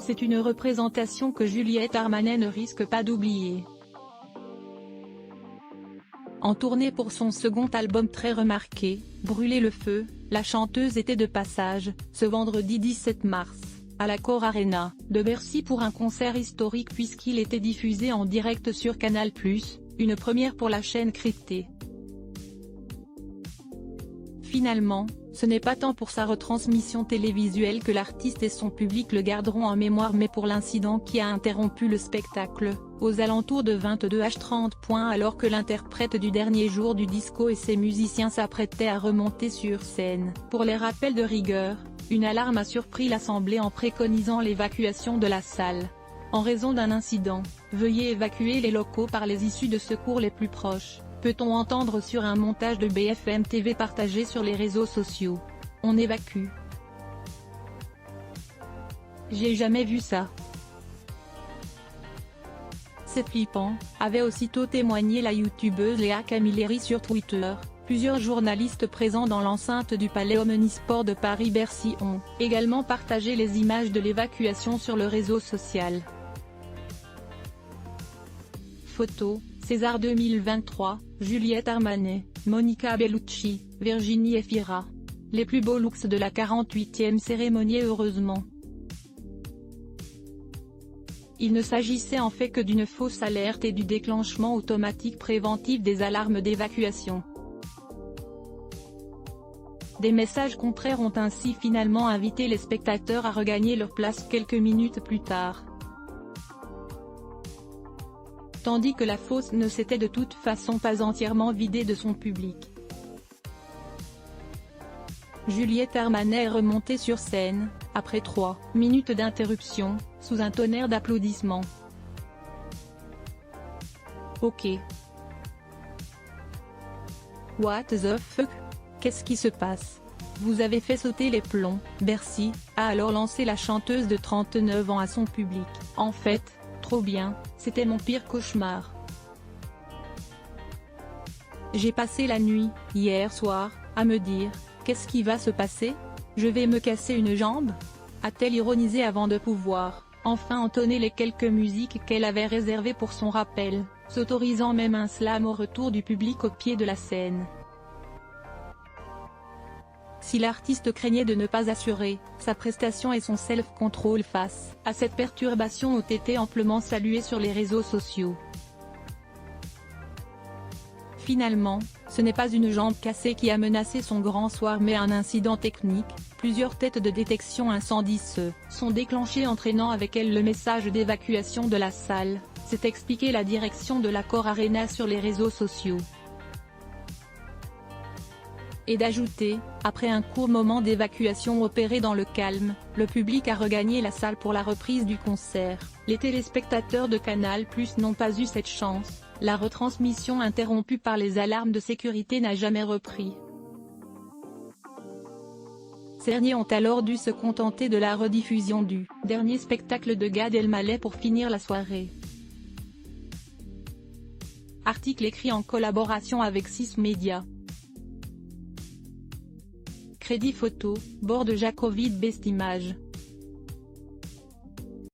C'est une représentation que Juliette Armanet ne risque pas d'oublier. En tournée pour son second album très remarqué, Brûler le feu, la chanteuse était de passage, ce vendredi 17 mars, à l'Accor Arena, de Bercy pour un concert historique puisqu'il était diffusé en direct sur Canal+, une première pour la chaîne cryptée. Finalement, ce n'est pas tant pour sa retransmission télévisuelle que l'artiste et son public le garderont en mémoire mais pour l'incident qui a interrompu le spectacle, aux alentours de 22h30 alors que l'interprète du dernier jour du disco et ses musiciens s'apprêtaient à remonter sur scène. Pour les rappels de rigueur, une alarme a surpris l'Assemblée en préconisant l'évacuation de la salle. En raison d'un incident, veuillez évacuer les locaux par les issues de secours les plus proches. Peut-on entendre sur un montage de BFM TV partagé sur les réseaux sociaux. On évacue. J'ai jamais vu ça. C'est flippant, avait aussitôt témoigné la youtubeuse Léa Camilleri sur Twitter. Plusieurs journalistes présents dans l'enceinte du Palais Omnisport de Paris-Bercy ont également partagé les images de l'évacuation sur le réseau social. Photo, César 2023, Juliette Armanet, Monica Bellucci, Virginie Efira. Les plus beaux looks de la 48e cérémonie heureusement. Il ne s'agissait en fait que d'une fausse alerte et du déclenchement automatique préventif des alarmes d'évacuation. Des messages contraires ont ainsi finalement invité les spectateurs à regagner leur place quelques minutes plus tard. Tandis que la fosse ne s'était de toute façon pas entièrement vidée de son public. Juliette Armanet est remontée sur scène, après 3 minutes d'interruption, sous un tonnerre d'applaudissements. Ok. What the fuck? Qu'est-ce qui se passe? Vous avez fait sauter les plombs, Bercy, a alors lancé la chanteuse de 39 ans à son public. En fait, trop bien, c'était mon pire cauchemar. J'ai passé la nuit, hier soir, à me dire, qu'est-ce qui va se passer? Je vais me casser une jambe? A-t-elle ironisé avant de pouvoir, enfin entonner les quelques musiques qu'elle avait réservées pour son rappel, s'autorisant même un slam au retour du public au pied de la scène. Si l'artiste craignait de ne pas assurer sa prestation et son self-control face à cette perturbation ont été amplement salués sur les réseaux sociaux. Finalement, ce n'est pas une jambe cassée qui a menacé son grand soir mais un incident technique. Plusieurs têtes de détection incendie se sont déclenchées entraînant avec elles le message d'évacuation de la salle, s'est expliqué la direction de l'Accor Arena sur les réseaux sociaux. Et d'ajouter, après un court moment d'évacuation opéré dans le calme, le public a regagné la salle pour la reprise du concert. Les téléspectateurs de Canal+ n'ont pas eu cette chance, la retransmission interrompue par les alarmes de sécurité n'a jamais repris. Ces derniers ont alors dû se contenter de la rediffusion du dernier spectacle de Gad Elmaleh pour finir la soirée. Article écrit en collaboration avec 6 Médias. Crédit photo, bord de Jacobite Best Images.